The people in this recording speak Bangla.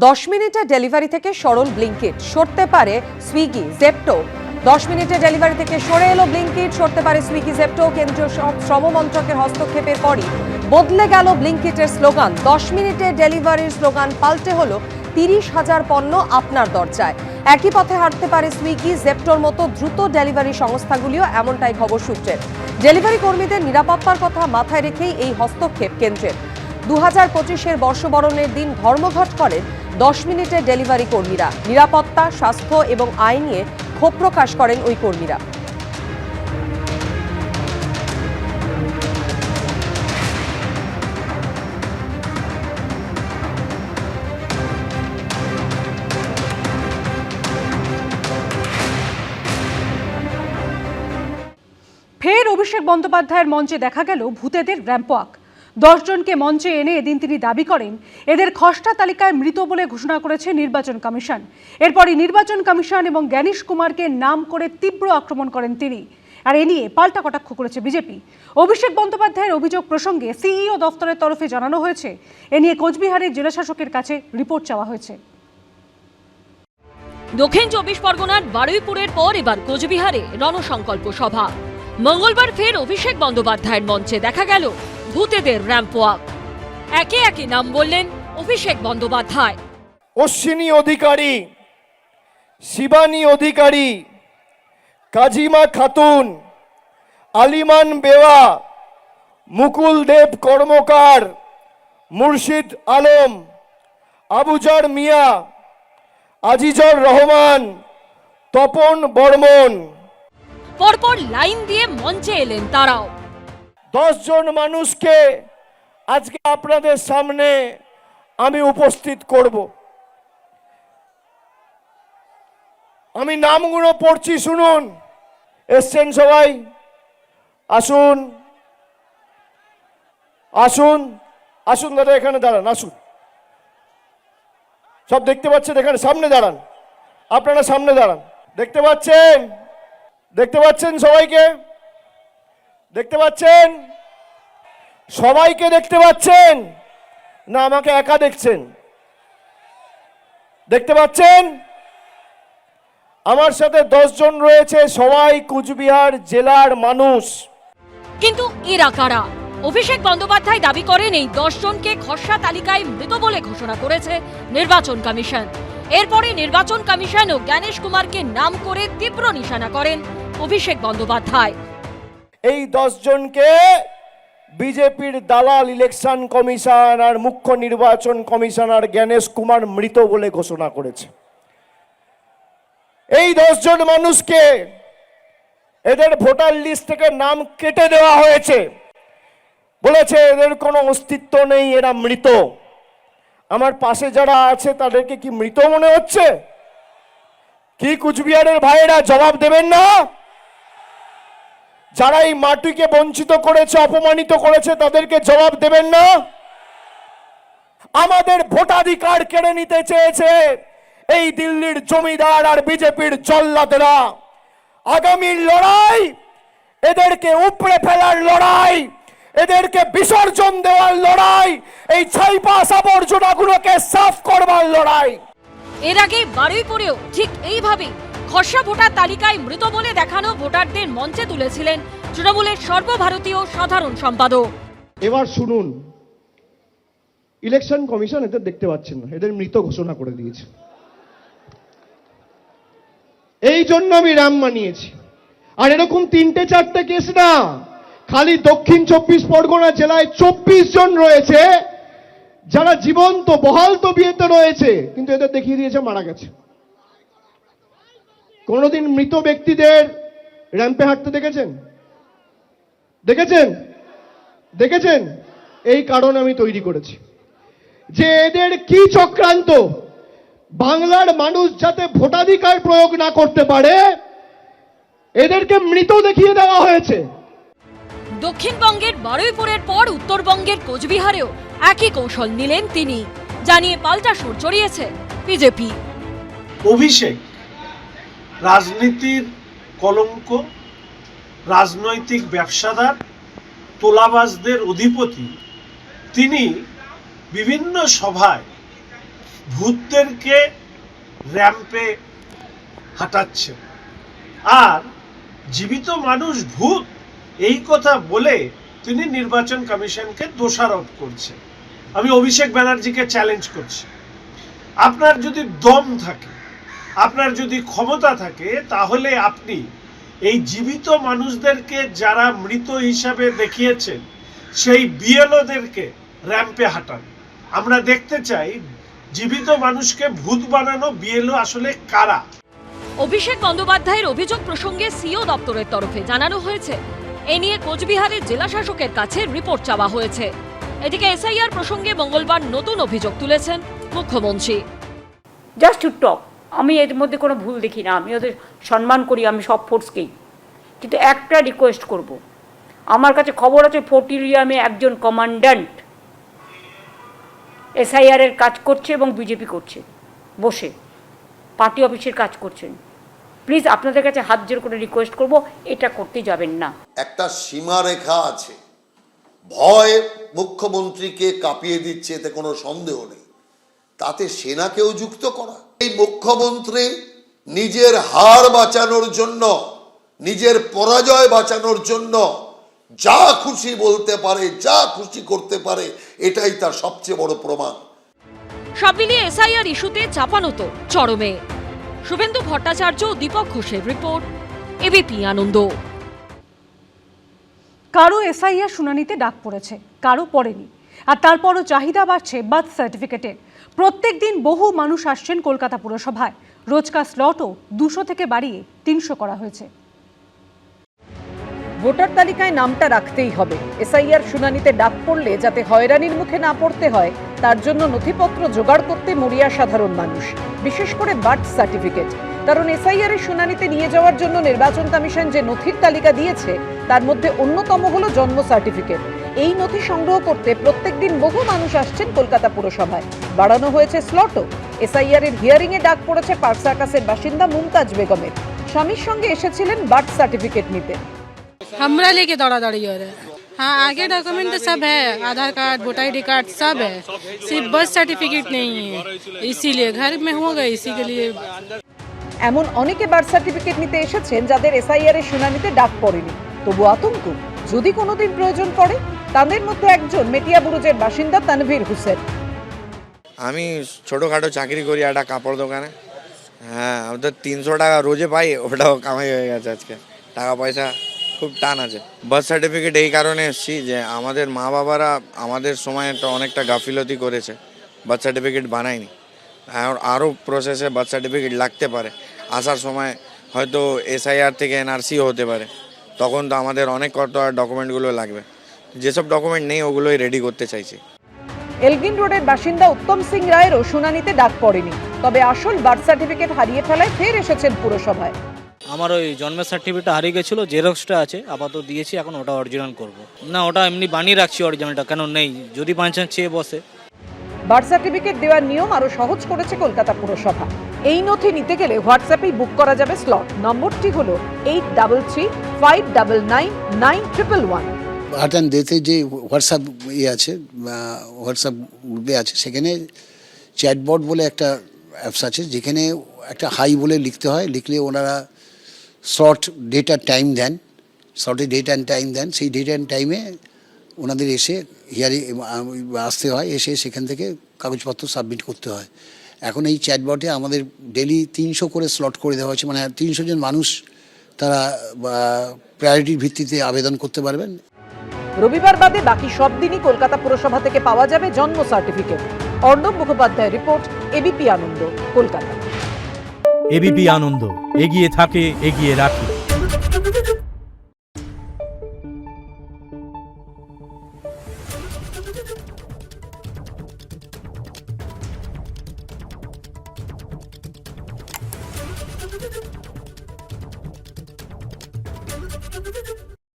10 মিনিটে ডেলিভারি থেকে সরল ব্লিঙ্কিট, সরতে পারে সুইগি জেপ্টো। 10 মিনিটে ডেলিভারি থেকে সরে এলো ব্লিঙ্কিট, সরতে পারে সুইগি জেপ্টো। কেন্দ্রীয় শ্রম মন্ত্রকের হস্তক্ষেপের পরই বদলে গেল ব্লিঙ্কিটের স্লোগান। 10 মিনিটে ডেলিভারির স্লোগান পাল্টে হলো 30,000 পণ্য আপনার দরজায়। একই পথে হাঁটতে পারে সুইগি জেপ্টোর মতো দ্রুত ডেলিভারি সংস্থাগুলিও, এমনটাই খবর সূত্রের। ডেলিভারি কর্মীদের নিরাপত্তার কথা মাথায় রেখেই এই হস্তক্ষেপ কেন্দ্রের। 2025-এর বর্ষবরণের দিন ধর্মঘট করেন 10 মিনিটের ডেলিভারি কর্মীরা। নিরাপত্তা, স্বাস্থ্য এবং আয় নিয়ে ক্ষোভ প্রকাশ করেন ওই কর্মীরা। ফের অভিষেক বন্দ্যোপাধ্যায়ের মঞ্চে দেখা গেল ভূতেদের র্যাম্প ওয়াক। 10 জনকে মঞ্চে এনে এদিন তিনি দাবি করেন এদের খসড়া তালিকায় মৃত বলে ঘোষণা করেছে নির্বাচন কমিশন। এরপরই নির্বাচন কমিশন এবং জ্ঞানেশ কুমারকে নাম করে তীব্র আক্রমণ করেন তিনি। আর এ নিয়ে পাল্টা কটাক্ষ করেছে বিজেপি। অভিষেক বন্দ্যোপাধ্যায়ের অভিযোগ প্রসঙ্গে সিইও দফতরের তরফে জানানো হয়েছে, এ নিয়ে কোচবিহারের জেলাশাসকের কাছে রিপোর্ট চাওয়া হয়েছে। দক্ষিণ 24 পরগনার বারুইপুরের পর এবার কোচবিহারে রণসংকল্প সভা। মঙ্গলবার ফের অভিষেক বন্দ্যোপাধ্যায়ের মঞ্চে দেখা গেল ভূতেদের র্যাম্প ওয়াক। একে একে নাম বললেন অভিষেক বন্দ্যোপাধ্যায়। অশ্বিনী অধিকারী, শিবানী অধিকারী, কাজিমা খাতুন, আলিমান বেওয়া, মুকুল দেব কর্মকার, মুর্শিদ আলম, আবুজার মিয়া, আজিজর রহমান, তপন বর্মন। পরপর লাইন দিয়ে মঞ্চে এলেন তারাও। 10 জন মানুষকে আজকে আপনাদের সামনে আমি উপস্থিত করব। আমি নামগুলো পড়ছি, শুনুন। এসছেন সবাই? আসুন আসুন আসুন দাদা, এখানে দাঁড়ান, আসুন। সব দেখতে পাচ্ছেন? এখানে সামনে দাঁড়ান, আপনারা সামনে দাঁড়ান। দেখতে পাচ্ছেন? দেখতে পাচ্ছেন সবাইকে? দেখতে পাচ্ছেন? সবাইকে দেখতে পাচ্ছেন না আমাকে একা দেখছেন? দেখতে পাচ্ছেন? আমার সাথে 10 জন রয়েছে, সবাই কুচবিহার জেলার মানুষ। কিন্তু এরা কারা? অভিষেক বন্দ্যোপাধ্যায় দাবি করেন এই 10 জনকে খসড়া তালিকায় মৃত বলে ঘোষণা করেছে নির্বাচন কমিশন। এরপরে নির্বাচন কমিশন ও জ্ঞানেশ কুমারকে নাম করে তীব্র নিশানা করেন অভিষেক বন্দ্যোপাধ্যায়। এই 10 জনকে বিজেপির দালাল ইলেকশন কমিশন আর মুখ্য নির্বাচন কমিশনার জ্ঞানেশ কুমার মৃত বলে ঘোষণা করেছে। এই 10 জন মানুষকে এদের ভোটার লিস্ট থেকে নাম কেটে দেওয়া হয়েছে, বলেছে এদের কোনো অস্তিত্ব নেই, এরা মৃত। আমার পাশে যারা আছে তাদেরকে কি মৃত মনে হচ্ছে? কি কুচবিহারের ভাইয়েরা জবাব দেবেন না? যারা এই মাটিকে বঞ্চিত করেছে, অপমানিত করেছে, তাদেরকে জবাব দেবেন না? আমাদের ভোটাধিকার কেড়ে নিতে চেয়েছে এই দিল্লির জমিদার আর বিজেপির জল্লাদরা। আগামীর লড়াই এদেরকে উপড়ে ফেলার লড়াই, এদেরকে বিসর্জন দেওয়ার লড়াই, এই ছাইপাস আবর্জনাগুলোকে সাফ করবার লড়াই। এর আগে বারুইপুরেও ঠিক এইভাবেই খসড়া ভোটার তালিকায় মৃত বলে দেখানো ভোটারদের মঞ্চে তুলেছিলেন তৃণমূলের সর্বভারতীয় সাধারণ সম্পাদক। এবার শুনুন, ইলেকশন কমিশন এদের দেখতে পাচ্ছেন না, এদের মৃত ঘোষণা করে দিয়েছে। এই জন্য আমি রাম মানিয়েছি। আর এরকম 3-4টে কেস না, খালি দক্ষিণ 24 পরগনা জেলায় 24 জন রয়েছে যারা জীবন্ত বহাল তবিয়তে রয়েছে, কিন্তু এদের দেখিয়ে দিয়েছে মারা গেছে। কোনোদিন মৃত ব্যক্তিদের র্যাম্পে হাঁটতে দেখেছেন? দেখেছেন? দেখেছেন? এই কারণ আমি তৈরি করেছি যে এদের কি চক্রান্ত, বাংলার মানুষ যাতে ভোটাধিকার প্রয়োগ না করতে পারে এদেরকে মৃত দেখিয়ে দেওয়া হয়েছে। দক্ষিণবঙ্গের বারুইপুরের পর উত্তরবঙ্গের কোচবিহারেও একই কৌশল নিলেন তিনি, জানিয়ে পাল্টা সুর চড়িয়েছে বিজেপি। অভিষেক রাজনীতির কলঙ্ক, রাজনৈতিক ব্যবসাদার, তোলাবাজদের অধিপতি। তিনি বিভিন্ন সভায় ভূতদেরকে র্যাম্পে হাঁটাচ্ছেন, আর জীবিত মানুষ ভূত এই কথা বলে তিনি নির্বাচন কমিশনকে দোষারোপ করছেন। আমি অভিষেক ব্যানার্জিকে চ্যালেঞ্জ করছি, আপনার যদি দম থাকে, আপনার যদি ক্ষমতা থাকে, তাহলে আপনি এই জীবিত মানুষদেরকে যারা মৃত হিসাবে দেখিয়েছেন সেই বিএলওদেরকে র্যাম্পে হাঁটান। আমরা দেখতে চাই জীবিত মানুষকে ভূত বানানো বিএলও আসলে কারা। অভিষেক বন্দ্যোপাধ্যায়ের অভিযোগ প্রসঙ্গে সিও দপ্তরের তরফে জানানো হয়েছে, এ নিয়ে কোচবিহারের জেলা শাসকের কাছে রিপোর্ট চাওয়া হয়েছে। এদিকে এসআইআর প্রসঙ্গে মঙ্গলবার নতুন অভিযোগ তুলেছেন মুখ্যমন্ত্রী। জাস্ট টু টক, আমি এর মধ্যে কোনো ভুল দেখি না, আমি ওদের সম্মান করি, আমি সব ফোর্সকেই, কিন্তু একটা রিকোয়েস্ট করব, আমার কাছে খবর আছে ফোর্ট ইলিয়ামে একজন কমান্ড্যান্ট এসআইআরের কাজ করছে এবং বিজেপি করছে, বসে পার্টি অফিসের কাজ করছেন। প্লিজ আপনাদের কাছে হাত জোর করে রিকোয়েস্ট করব, এটা করতে যাবেন না। একটা সীমারেখা আছে, ভয় মুখ্যমন্ত্রীকে কাঁপিয়ে দিচ্ছে, এতে কোনো সন্দেহ নেই, তাতে সেনাকেও যুক্ত করা। এই মুখ্যমন্ত্রী নিজের হার বাঁচানোর জন্য, নিজের পরাজয় বাঁচানোর জন্য যা খুশি বলতে পারে, যা খুশি করতে পারে, এটাই তার সবচেয়ে বড় প্রমাণ। সব মিলিয়ে এসআইআর ইস্যুতে চাপানো তো চরমে। শুভেন্দু ভট্টাচার্য, দীপক ঘোষের রিপোর্ট, এবিপি আনন্দ। কারো এসআইআর শুনানিতে ডাক পড়েছে, কারো পড়েনি, আর তারপরও চাহিদা বাড়ছে বার্থ সার্টিফিকেটের। প্রত্যেক দিন বহু মানুষ আসছেন কলকাতা পুরসভায়, রোজকার স্লটও 200 থেকে বাড়িয়ে 300 করা হয়েছে। ভোটার তালিকায় নামটা রাখতেই হবে। এসআইআর শুনানিতে ডাক পড়লে যাতে হয়রানির মুখে না পড়তে হয়, তার জন্য নথিপত্র জোগাড় করতে মরিয়া সাধারণ মানুষ, বিশেষ করে বার্থ সার্টিফিকেট। কারণ এসআইআর এর শুনানিতে নিয়ে যাওয়ার জন্য নির্বাচন কমিশন যে নথির তালিকা দিয়েছে, তার মধ্যে অন্যতম হলো জন্ম সার্টিফিকেট। এই নথি সংগ্রহ করতে প্রত্যেকদিন বহু মানুষ আসছেন কলকাতা পুরসভায়। বাড়ানো হয়েছে স্লটও। এসআইআর এর হিয়ারিং এ ডাক পড়েছে পার্ক সার্কাসের বাসিন্দা মুমতাজ বেগমের। স্বামীর সঙ্গে এসেছিলেন বার্থ সার্টিফিকেট নিতে। हमरा लेके दौड़ा-दौड़ी हो रहा है। हाँ, आगे डॉक्यूमेंट तो सब है, आधार कार्ड, वोटर आईडी कार्ड सब है, सिर्फ बर्थ सर्टिफिकेट नहीं है, इसीलिए घर में होगा, इसी के लिए। এমন অনেকে বার্থ সার্টিফিকেট নিতে এসেছেন যাদের এসআইআর এর শুনানিতে ডাক পড়েনি, তবু আতঙ্ক যদি কোনোদিন প্রয়োজন পড়ে। তাদের মধ্যে একজন মেটিয়াবুরুজের বাসিন্দা তানভীর হোসেন। আমি ছোটোখাটো চাকরি করি একটা কাপড় দোকানে। হ্যাঁ, ওদের 300 টাকা রোজে পাই, ওটাও কামাই হয়ে গেছে আজকে। টাকা পয়সা খুব টান আছে। বার্থ সার্টিফিকেট এই কারণে এসেছি যে আমাদের মা বাবারা আমাদের সময় একটা অনেকটা গাফিলতি করেছে, বার্থ সার্টিফিকেট বানায়নি। আরও প্রসেসে বার্থ সার্টিফিকেট লাগতে পারে, আসার সময় হয়তো এসআইআর থেকে এনআরসিও হতে পারে, তখন তো আমাদের অনেক কত ডকুমেন্টগুলো লাগবে। যেসব ডকুমেন্ট নেই ওগুলোই রেডি করতে চাইছি। এলগিন রোডের বাসিন্দা উত্তম সিং রায়েরও শুনানিতে ডাক পড়েনি, তবে আসল বার্থ সার্টিফিকেট হারিয়ে ফেলায় ফের এসেছেন পুরসভায়। আমার ওই জন্মের সার্টিফিকেটটা হারিয়ে গেছিলো, জেরক্সটা আছে, আপাতত দিয়েছি, এখন ওটা অরিজিনাল করব। না, ওটা এমনি বানিয়ে রাখছি অরিজিনালটা, কেন নেই, যদি বাঞ্চান চেয়ে বসে। বার্থ সার্টিফিকেট দেওয়ার নিয়ম আরো সহজ করেছে কলকাতা পুরসভা। এই নথি নিতে গেলে হোয়াটসঅ্যাপেই বুক করা যাবে স্লট। নম্বরটি হলো 8335999111। আটান ডেতে যে হোয়াটসঅ্যাপ আছে, হোয়াটসঅ্যাপ গ্রুপে আছে, সেখানে চ্যাটবট বলে একটা অ্যাপস আছে, যেখানে একটা হাই বলে লিখতে হয়, লিখলে ওনারা শর্ট ডেট আর টাইম দেন, শর্টে ডেট অ্যান্ড টাইম দেন। সেই ডেট অ্যান্ড টাইমে ওনাদের এসে হিয়ারিং আসতে হয়, এসে সেখান থেকে কাগজপত্র সাবমিট করতে হয়। এখন এই চ্যাটবটে আমাদের ডেলি 300 করে স্লট করে দেওয়া হয়েছে, মানে 300 জন মানুষ তারা প্রায়োরিটির ভিত্তিতে আবেদন করতে পারবেন। রবিবার বাদে বাকি সব দিনই কলকাতা পুরসভা থেকে পাওয়া যাবে জন্ম certificate. Arnab Mukhopadhyay report, ABP Ananda, Kolkata. ABP Ananda, এগিয়ে থাকে, এগিয়ে রাখে।